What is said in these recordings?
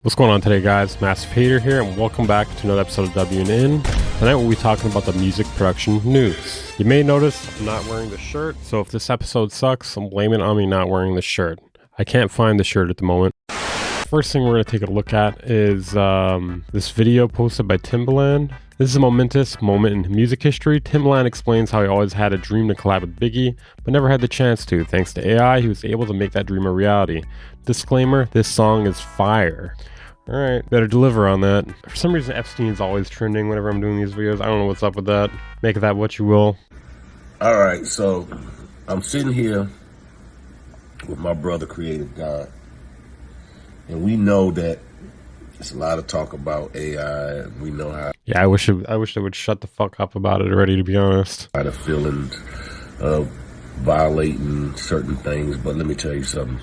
What's going on today, guys? Massive Hater here, and welcome back to another episode of WNN. Tonight we'll be talking about the music production news. You may notice I'm not wearing the shirt, so if this episode sucks, I'm blaming it on me not wearing the shirt. I can't find the shirt at the moment. First thing we're going to take a look at is this video posted by Timbaland. This is a momentous moment in music history. Timbaland explains how he always had a dream to collab with Biggie, but never had the chance to. Thanks to AI, he was able to make that dream a reality. Disclaimer, this song is fire. Alright, better deliver on that. For some reason, Epstein's always trending whenever I'm doing these videos. I don't know what's up with that. Make of that what you will. Alright, so I'm sitting here with my brother, Creative God. And we know that there's a lot of talk about AI, and we know how. Yeah, I wish they would shut the fuck up about it already, to be honest. The feelings of violating certain things, but let me tell you something.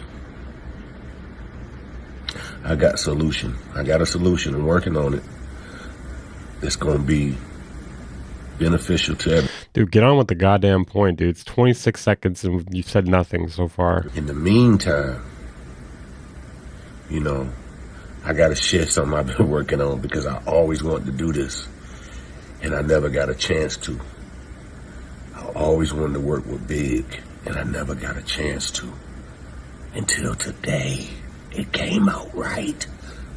I got a solution. I'm working on it. It's going to be beneficial to everyone. Dude, get on with the goddamn point, dude. It's 26 seconds and you've said nothing so far. In the meantime, I got to share something I've been working on because I always wanted to do this and I never got a chance to. I always wanted to work with Big and I never got a chance to until today. It came out right.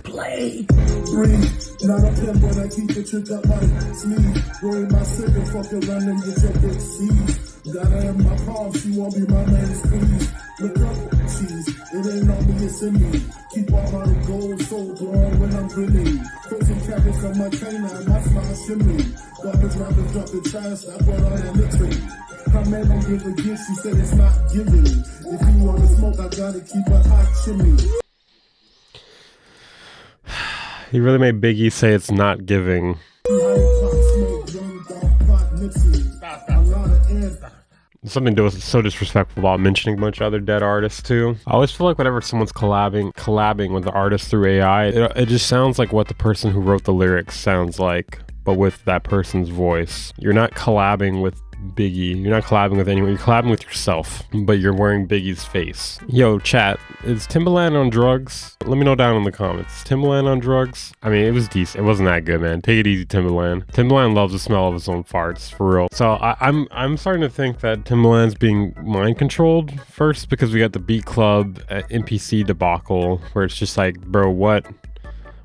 Play. Breathe, not a pin, but I keep the trick up my sleeve. Roll my cigarette, fuck around and get your big seeds. Gotta have my palm, she won't be my man squeeze. Look up, cheese, it ain't on me, it's in me. Keep all my gold so glowing when I'm grinning. Crazy cabbage on my canine, my smile shimmy. Garbage rappers dropping trash, I brought on that mixing. Her man don't give a gift, she said it's not giving. If you wanna smoke, I gotta keep a hot chimney. He really made Biggie say it's not giving. Something so disrespectful about mentioning a bunch of other dead artists too. I always feel like whenever someone's collabing with the artist through AI, it just sounds like what the person who wrote the lyrics sounds like, but with that person's voice. You're not collabing with Biggie, you're not collabing with anyone, you're collabing with yourself, but you're wearing Biggie's face. Yo, chat, is Timbaland on drugs? Let me know down in the comments. Is Timbaland on drugs? I mean, it was decent. It wasn't that good, man. Take it easy, Timbaland. Timbaland loves the smell of his own farts, for real. So I'm starting to think that Timbaland's being mind controlled first, because we got the Beat Club NPC debacle, where it's just like, bro, what?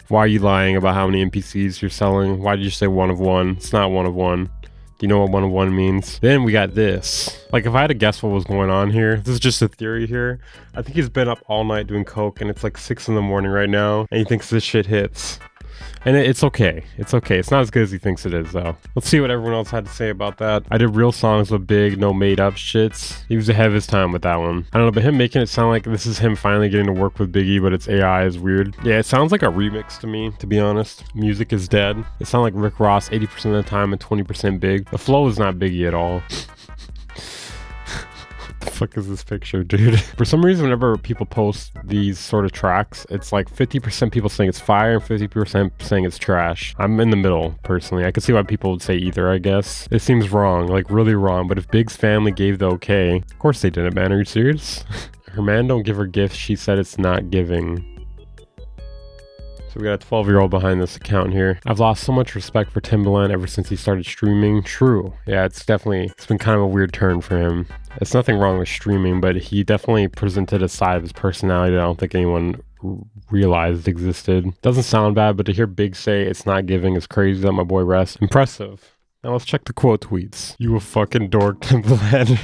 Why are you lying about how many NPCs you're selling? Why did you say one of one? It's not one of one. Do you know what one of one means? Then we got this. Like, if I had to guess what was going on here, this is just a theory here. I think he's been up all night doing coke and it's like 6 in the morning right now and he thinks this shit hits. And it's okay. It's okay. It's not as good as he thinks it is, though. Let's see what everyone else had to say about that. I did real songs with Big, no made-up shits. He was ahead of his time with that one. I don't know, but him making it sound like this is him finally getting to work with Biggie, but it's AI is weird. Yeah, it sounds like a remix to me, to be honest. Music is dead. It sounds like Rick Ross 80% of the time and 20% Big. The flow is not Biggie at all. The fuck is this picture, dude? For some reason, whenever people post these sort of tracks, it's like 50% people saying it's fire and 50% saying it's trash. I'm in the middle, personally. I can see why people would say either, I guess. It seems wrong, like really wrong, but if Big's family gave the okay, of course they didn't, man. Are you serious? Her man don't give her gifts, she said it's not giving. So we got a 12-year-old behind this account here. I've lost so much respect for Timbaland ever since he started streaming. True. Yeah, it's been kind of a weird turn for him. It's nothing wrong with streaming, but he definitely presented a side of his personality that I don't think anyone realized existed. Doesn't sound bad, but to hear Big say it's not giving is crazy. That my boy rests. Impressive. Now let's check the quote tweets. You a fucking dork, Timbaland.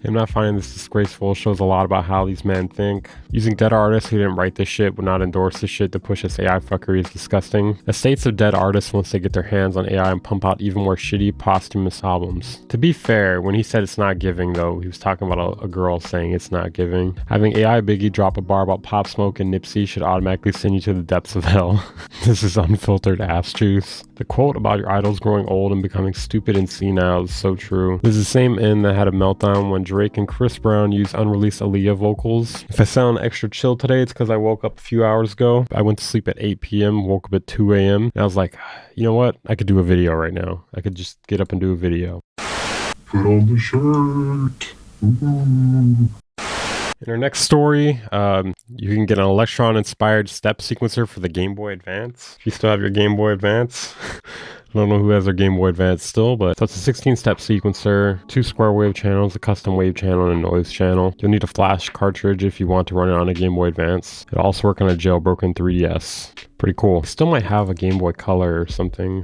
Him not finding this disgraceful shows a lot about how these men think. Using dead artists who didn't write this shit would not endorse this shit to push this AI fuckery is disgusting. Estates of dead artists once they get their hands on AI and pump out even more shitty posthumous albums. To be fair, when he said it's not giving though, he was talking about a girl saying it's not giving. Having AI Biggie drop a bar about Pop Smoke and Nipsey should automatically send you to the depths of hell. This is unfiltered ass juice. The quote about your idols growing old and becoming stupid and senile is so true. This is the same end that had a meltdown when Drake and Chris Brown used unreleased Aaliyah vocals. If I sound extra chill today, it's because I woke up a few hours ago. I went to sleep at 8 p.m., woke up at 2 a.m. And I was like, you know what? I could do a video right now. I could just get up and do a video. Put on the shirt. Ooh. In our next story, you can get an Electron-inspired step sequencer for the Game Boy Advance. If you still have your Game Boy Advance. I don't know who has their Game Boy Advance still, but so it's a 16-step sequencer, 2 square wave channels, a custom wave channel, and a noise channel. You'll need a flash cartridge if you want to run it on a Game Boy Advance. It'll also work on a jailbroken 3DS. Pretty cool. Still might have a Game Boy Color or something.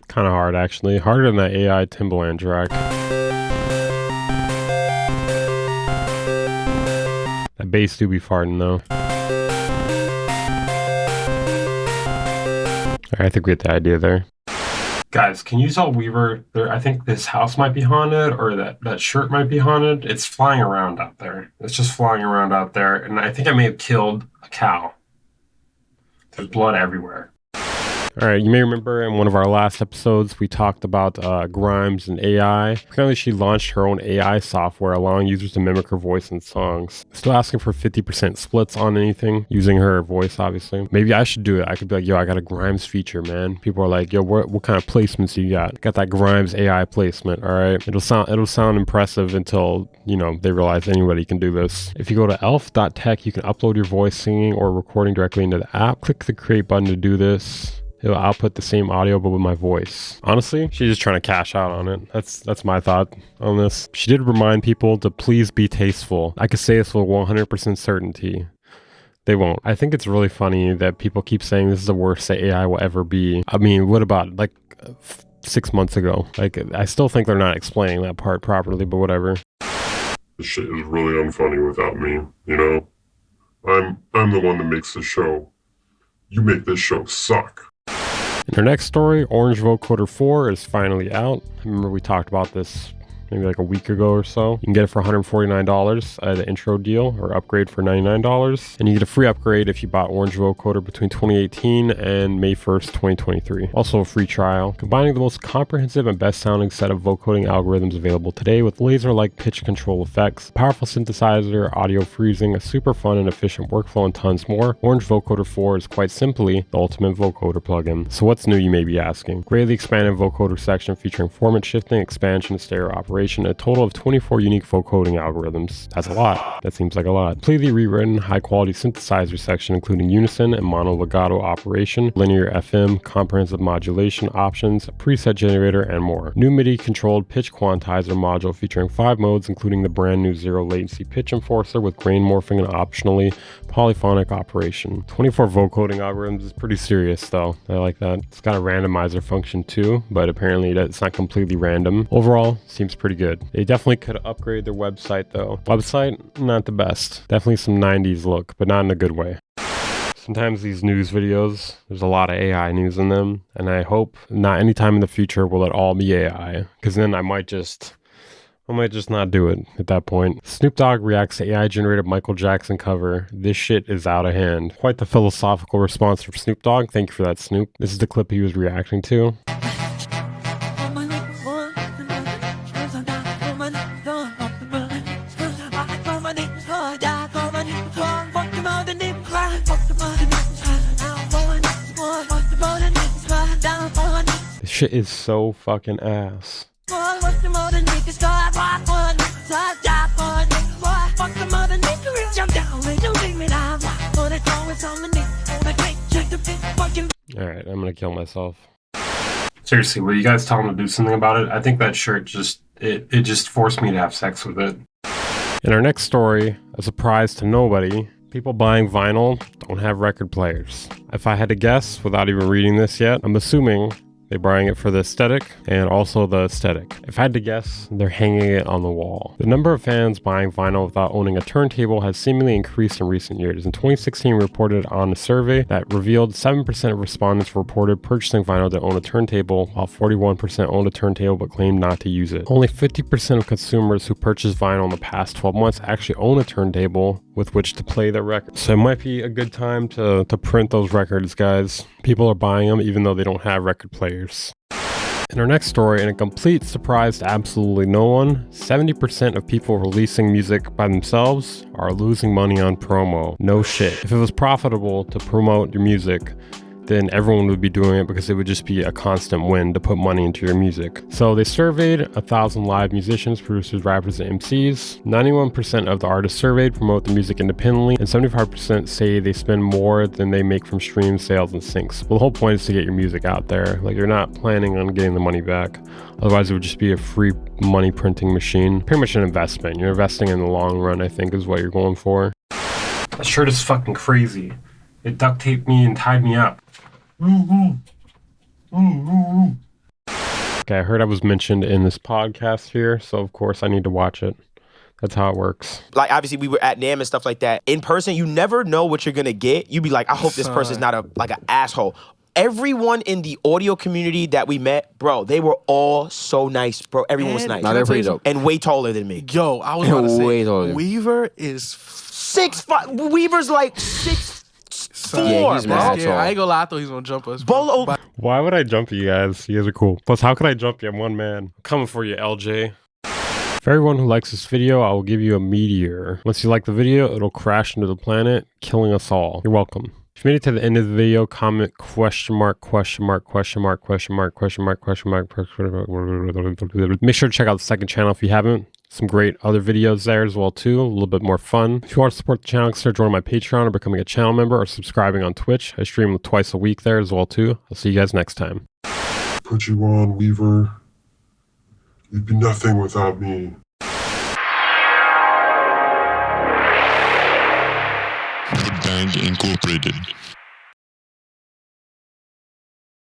Kind of hard, actually. Harder than that AI Timbaland track. That bass do be farting, though. I think we get the idea there. Guys, can you tell Weaver there? I think this house might be haunted, or that shirt might be haunted. It's flying around out there. It's just flying around out there, and I think I may have killed a cow. There's blood everywhere. All right, you may remember in one of our last episodes, we talked about Grimes and AI. Apparently, she launched her own AI software, allowing users to mimic her voice in songs. Still asking for 50% splits on anything, using her voice, obviously. Maybe I should do it. I could be like, yo, I got a Grimes feature, man. People are like, yo, what kind of placements you got? Got that Grimes AI placement, all right? It'll sound impressive until, you know, they realize anybody can do this. If you go to elf.tech, you can upload your voice singing or recording directly into the app. Click the create button to do this. It'll output the same audio but with my voice. Honestly, she's just trying to cash out on it. That's my thought on this. She did remind people to please be tasteful. I could say this with 100% certainty. They won't. I think it's really funny that people keep saying this is the worst that AI will ever be. I mean, what about like 6 months ago? Like, I still think they're not explaining that part properly, but whatever. This shit is really unfunny without me, you know? I'm the one that makes the show. You make this show suck. In our next story, Orange Vocoder 4 is finally out. I remember we talked about this maybe like a week ago or so. You can get it for $149 at an intro deal or upgrade for $99. And you get a free upgrade if you bought Orange Vocoder between 2018 and May 1st, 2023. Also a free trial. Combining the most comprehensive and best sounding set of vocoding algorithms available today with laser-like pitch control effects, powerful synthesizer, audio freezing, a super fun and efficient workflow, and tons more. Orange Vocoder 4 is quite simply the ultimate vocoder plugin. So what's new, you may be asking? Greatly expanded vocoder section featuring format shifting, expansion, and stereo operation. A total of 24 unique vocoding algorithms. That's a lot. That seems like a lot. Completely rewritten, high-quality synthesizer section including unison and mono legato operation, linear FM, comprehensive modulation options, a preset generator, and more. New MIDI-controlled pitch quantizer module featuring 5 modes, including the brand new zero latency pitch enforcer with grain morphing and optionally polyphonic operation. 24 vocoding algorithms is pretty serious though. I like that. It's got a randomizer function too, but apparently it's not completely random. Overall, seems pretty good. They definitely could upgrade their website though. Website, not the best. Definitely some 90s look, but not in a good way. Sometimes these news videos, there's a lot of AI news in them, and I hope not anytime in the future will it all be AI, because then I might just not do it at that point. Snoop Dogg reacts to AI-generated Michael Jackson cover. This shit is out of hand. Quite the philosophical response from Snoop Dogg. Thank you for that, Snoop. This is the clip he was reacting to. This shit is so fucking ass. Alright, I'm gonna kill myself. Seriously, will you guys tell him to do something about it? I think that shirt just forced me to have sex with it. In our next story, a surprise to nobody, people buying vinyl don't have record players. If I had to guess, without even reading this yet, I'm assuming they're buying it for the aesthetic and also the aesthetic. If I had to guess, they're hanging it on the wall. The number of fans buying vinyl without owning a turntable has seemingly increased in recent years. In 2016, reported on a survey that revealed 7% of respondents reported purchasing vinyl to own a turntable, while 41% owned a turntable but claimed not to use it. Only 50% of consumers who purchased vinyl in the past 12 months actually own a turntable with which to play their records. So it might be a good time to print those records, guys. People are buying them even though they don't have record players. In our next story, in a complete surprise to absolutely no one, 70% of people releasing music by themselves are losing money on promo. No shit. If it was profitable to promote your music, then everyone would be doing it because it would just be a constant win to put money into your music. So they surveyed 1,000 live musicians, producers, rappers, and MCs. 91% of the artists surveyed promote the music independently, and 75% say they spend more than they make from streams, sales, and syncs. Well, the whole point is to get your music out there. Like, you're not planning on getting the money back. Otherwise, it would just be a free money printing machine. Pretty much an investment. You're investing in the long run, I think, is what you're going for. That shirt is fucking crazy. It duct taped me and tied me up. Okay, I heard I was mentioned in this podcast here, so of course I need to watch it. That's how it works. Like, obviously, we were at NAMM and stuff like that. In person, you never know what you're gonna get. You be like, I hope this person's not an asshole. Everyone in the audio community that we met, bro, they were all so nice, bro. Everyone was nice. Nah, they're pretty dope. And way taller than me. Yo, I was about to Way say, taller. Weaver is 6'5". Weaver's like 6'4", Yeah, he's bro. mad. Yeah, I ain't gonna lie, I thought he was gonna jump us. Bolo. But Why would I jump you guys? You guys are cool. Plus, how could I jump you? I'm one man. I'm coming for you, LJ. For everyone who likes this video, I will give you a meteor. Once you like the video, it'll crash into the planet, killing us all. You're welcome. If you made it to the end of the video, comment question mark, question mark, question mark, question mark, question mark, question mark, question mark. Make sure to check out the second channel if you haven't. Some great other videos there as well too, a little bit more fun. If you want to support the channel, consider joining my Patreon or becoming a channel member or subscribing on Twitch. I stream twice a week there as well too. I'll see you guys next time. Put you on, Weaver. You'd be nothing without me. Bang Incorporated.